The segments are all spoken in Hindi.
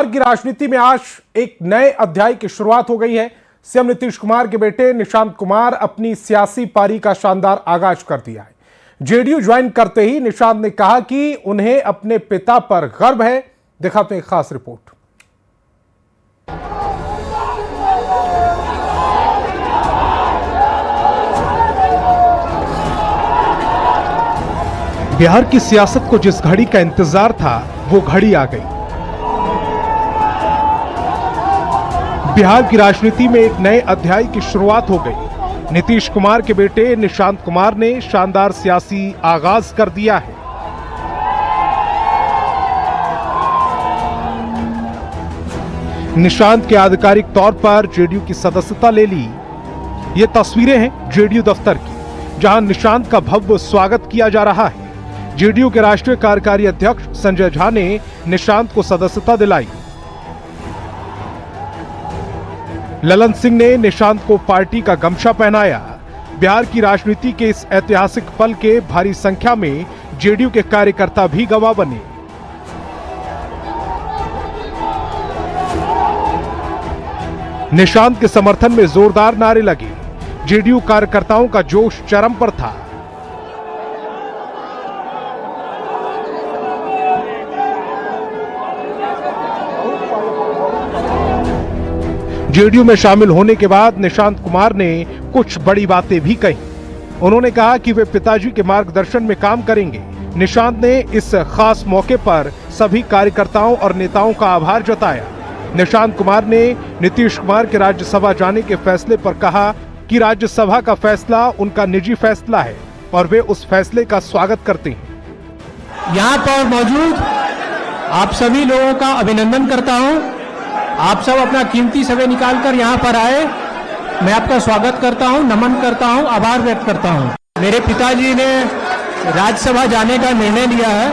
बिहार की राजनीति में आज एक नए अध्याय की शुरुआत हो गई है। सीएम नीतीश कुमार के बेटे निशांत कुमार अपनी सियासी पारी का शानदार आगाज कर दिया है। जेडीयू ज्वाइन करते ही निशांत ने कहा कि उन्हें अपने पिता पर गर्व है। दिखाते हैं खास रिपोर्ट। बिहार की सियासत को जिस घड़ी का इंतजार था वो घड़ी आ गई। बिहार की राजनीति में एक नए अध्याय की शुरुआत हो गई। नीतीश कुमार के बेटे निशांत कुमार ने शानदार सियासी आगाज कर दिया है। निशांत के आधिकारिक तौर पर जेडीयू की सदस्यता ले ली। ये तस्वीरें हैं जेडीयू दफ्तर की, जहां निशांत का भव्य स्वागत किया जा रहा है। जेडीयू के राष्ट्रीय कार्यकारी अध्यक्ष संजय झा ने निशांत को सदस्यता दिलाई। ललन सिंह ने निशांत को पार्टी का गमछा पहनाया। बिहार की राजनीति के इस ऐतिहासिक पल के भारी संख्या में जेडीयू के कार्यकर्ता भी गवाह बने। निशांत के समर्थन में जोरदार नारे लगे। जेडीयू कार्यकर्ताओं का जोश चरम पर था। जेडीयू में शामिल होने के बाद निशांत कुमार ने कुछ बड़ी बातें भी कही। उन्होंने कहा कि वे पिताजी के मार्गदर्शन में काम करेंगे। निशांत ने इस खास मौके पर सभी कार्यकर्ताओं और नेताओं का आभार जताया। निशांत कुमार ने नीतीश कुमार के राज्यसभा जाने के फैसले पर कहा कि राज्यसभा का फैसला उनका निजी फैसला है और वे उस फैसले का स्वागत करते हैं। यहाँ पर मौजूद आप सभी लोगों का अभिनंदन करता हूँ। आप सब अपना कीमती समय निकालकर यहाँ पर आए। मैं आपका स्वागत करता हूँ, नमन करता हूँ, आभार व्यक्त करता हूँ। मेरे पिताजी ने राज्यसभा जाने का निर्णय लिया है,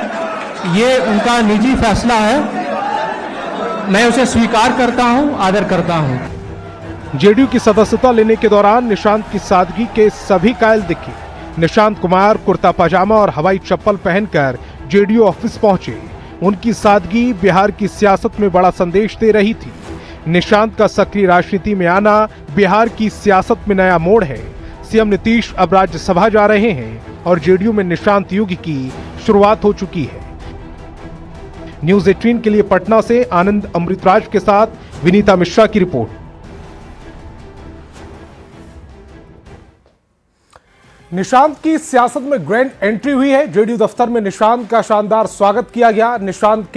ये उनका निजी फैसला है। मैं उसे स्वीकार करता हूँ, आदर करता हूँ। जेडीयू की सदस्यता लेने के दौरान निशांत की सादगी के सभी कायल दिखे। निशांत कुमार कुर्ता पजामा और हवाई चप्पल पहनकर जेडीयू ऑफिस पहुंचे। उनकी सादगी बिहार की सियासत में बड़ा संदेश दे रही थी। निशांत का सक्रिय राजनीति में आना बिहार की सियासत में नया मोड़ है। सीएम नीतीश अब राज्यसभा जा रहे हैं और जेडीयू में निशांत युग की शुरुआत हो चुकी है। न्यूज़ 18 के लिए पटना से आनंद अमृतराज के साथ विनीता मिश्रा की रिपोर्ट। निशांत की सियासत में ग्रैंड एंट्री हुई है। जेडीयू दफ्तर में निशांत का शानदार स्वागत किया गया। निशांत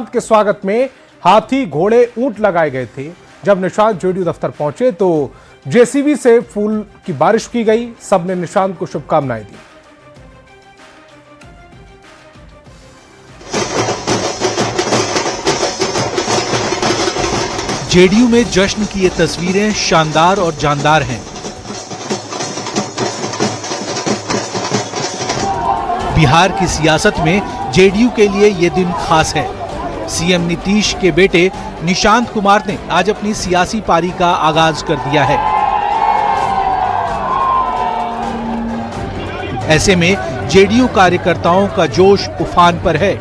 के स्वागत में हाथी, घोड़े, ऊंट लगाए गए थे। जब निशांत जेडीयू दफ्तर पहुंचे तो जेसीबी से फूल की बारिश की गई। सबने निशांत को शुभकामनाएं दी। जेडीयू में जश्न की ये तस्वीरें शानदार और जानदार हैं। बिहार की सियासत में जेडीयू के लिए ये दिन खास है। सीएम नीतीश के बेटे निशांत कुमार ने आज अपनी सियासी पारी का आगाज कर दिया है। ऐसे में जेडीयू कार्यकर्ताओं का जोश उफान पर है।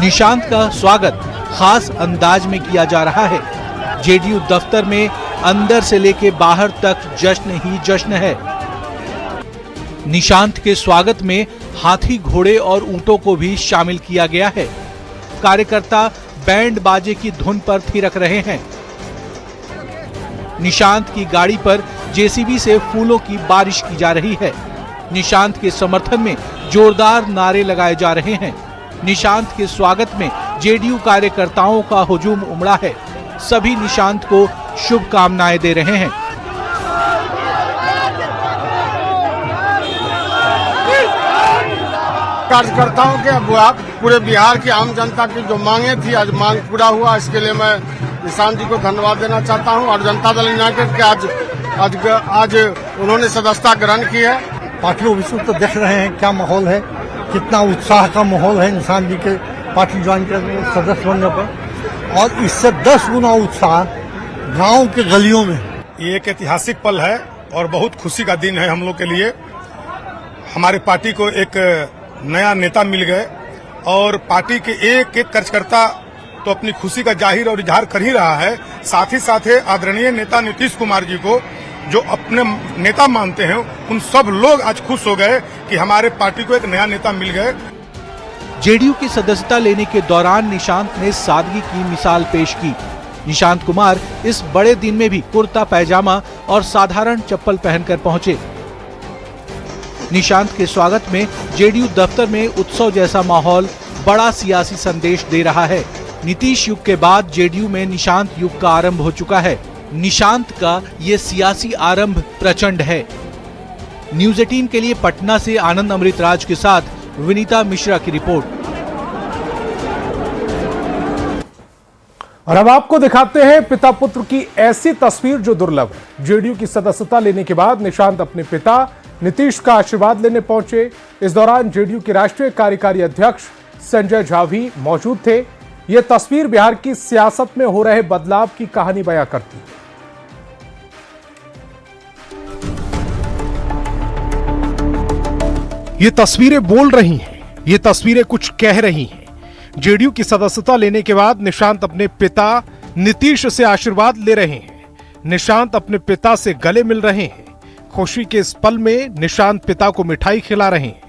निशांत का स्वागत खास अंदाज में किया जा रहा है। जेडीयू दफ्तर में अंदर से लेके बाहर तक जश्न ही जश्न है। निशांत के स्वागत में हाथी, घोड़े और ऊंटों को भी शामिल किया गया है। कार्यकर्ता बैंड बाजे की धुन पर थिरक रहे हैं। निशांत की गाड़ी पर जेसीबी से फूलों की बारिश की जा रही है। निशांत के समर्थन में जोरदार नारे लगाए जा रहे हैं। निशांत के स्वागत में जेडीयू कार्यकर्ताओं का हुजूम उमड़ा है। सभी निशांत को शुभकामनाएं दे रहे हैं। कार्यकर्ताओं के पूरे बिहार की आम जनता की जो मांगे थी, आज मांग पूरा हुआ। इसके लिए मैं निशांत जी को धन्यवाद देना चाहता हूं और जनता दल यूनाइटेड के आज उन्होंने सदस्यता ग्रहण की है। पार्टी ऑफिस तो देख रहे हैं क्या माहौल है, कितना उत्साह का माहौल है निशांत जी के पार्टी ज्वाइन करने, सदस्य बनने पर। और इससे 10 गुना उत्साह गांव के गलियों में। ये एक ऐतिहासिक पल है और बहुत खुशी का दिन है हम लोग के लिए। हमारे पार्टी को एक नया नेता मिल गए और पार्टी के एक एक कार्यकर्ता तो अपनी खुशी का जाहिर और इजहार कर ही रहा है। साथ ही साथ आदरणीय नेता नीतीश कुमार जी को जो अपने नेता मानते हैं, उन सब लोग आज खुश हो गए कि हमारे पार्टी को एक नया नेता मिल गए। जेडीयू की सदस्यता लेने के दौरान निशांत ने सादगी की मिसाल पेश की। निशांत कुमार इस बड़े दिन में भी कुर्ता पैजामा और साधारण चप्पल पहनकर पहुंचे। निशांत के स्वागत में जेडीयू दफ्तर में उत्सव जैसा माहौल बड़ा सियासी संदेश दे रहा है। नीतीश युग के बाद जेडीयू में निशांत युग का आरंभ हो चुका है। निशांत का ये सियासी आरंभ प्रचंड है। न्यूज 18 के लिए पटना से आनंद अमृतराज के साथ विनीता मिश्रा की रिपोर्ट। और अब आपको दिखाते हैं पिता पुत्र की ऐसी तस्वीर जो दुर्लभ है। जेडीयू की सदस्यता लेने के बाद निशांत अपने पिता नीतीश का आशीर्वाद लेने पहुंचे। इस दौरान जेडीयू के राष्ट्रीय कार्यकारी अध्यक्ष संजय झा भी मौजूद थे। यह तस्वीर बिहार की सियासत में हो रहे बदलाव की कहानी बयां करती है। ये तस्वीरें बोल रही हैं, ये तस्वीरें कुछ कह रही हैं। जेडीयू की सदस्यता लेने के बाद निशांत अपने पिता नीतीश से आशीर्वाद ले रहे हैं। निशांत अपने पिता से गले मिल रहे हैं। खुशी के इस पल में निशांत पिता को मिठाई खिला रहे हैं।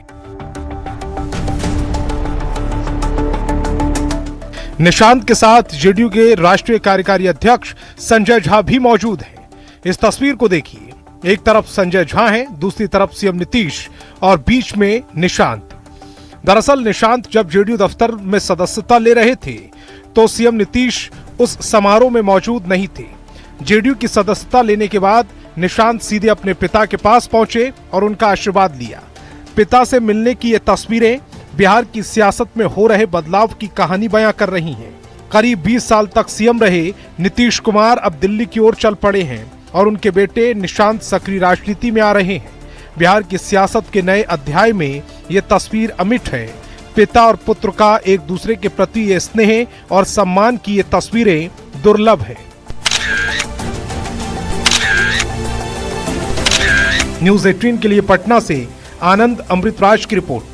निशांत के साथ जेडीयू के राष्ट्रीय कार्यकारी अध्यक्ष संजय झा भी मौजूद हैं। इस तस्वीर को देखिए, एक तरफ संजय झा हैं, दूसरी तरफ सीएम नीतीश और बीच में निशांत। दरअसल निशांत जब जेडीयू दफ्तर में सदस्यता ले रहे थे तो सीएम नीतीश उस समारोह में मौजूद नहीं थे। जेडीयू की सदस्यता लेने के बाद निशांत सीधे अपने पिता के पास पहुंचे और उनका आशीर्वाद लिया। पिता से मिलने की ये तस्वीरें बिहार की सियासत में हो रहे बदलाव की कहानी बयां कर रही हैं। करीब 20 साल तक सीएम रहे नीतीश कुमार अब दिल्ली की ओर चल पड़े हैं और उनके बेटे निशांत सक्रिय राजनीति में आ रहे हैं। बिहार की सियासत के नए अध्याय में ये तस्वीर अमिट है। पिता और पुत्र का एक दूसरे के प्रति ये स्नेह और सम्मान की ये तस्वीरें दुर्लभ है। न्यूज 18 के लिए पटना से आनंद अमृतराज की रिपोर्ट।